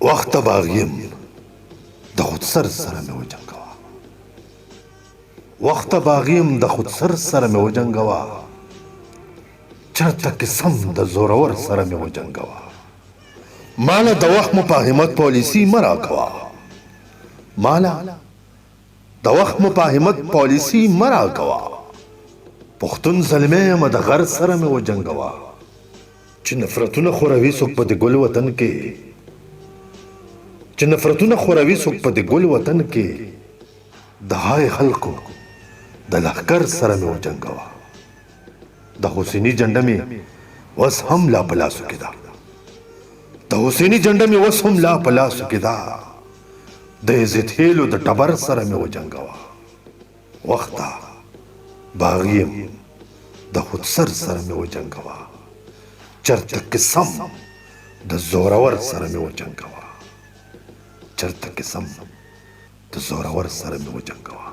وخت باغیم د خود سر سره مې وجنګوا وخت باغیم د خود سر سره مې وجنګوا چرته قسم د زورور سره مې وجنګوا مالا د وخت مفاهمت پالیسی مرا کوا مالا د وخت مفاهمت پالیسی مرا کوا پښتون زلمه یم د غر سره مې وجنګوا چې نفرتونه خوروي څوک په د ګل وطن کې چې نفرتونه خوروي څوک په د ګل وطن کې د هاي خلکو د لښکر سره مې وجنګوا د حسیني جنډه مې وس هم لا په لاسو کې ده د حسیني جنډه مې وس هم لا په لاسو کې ده د عزت هیلو د ټبر سره مې وجنګوا وخته باغیم د خود سر سره مې وجنګوا چرته قسم د زورور سره مې وجنګوا چرته قسم د زورور سره مې وجنګوا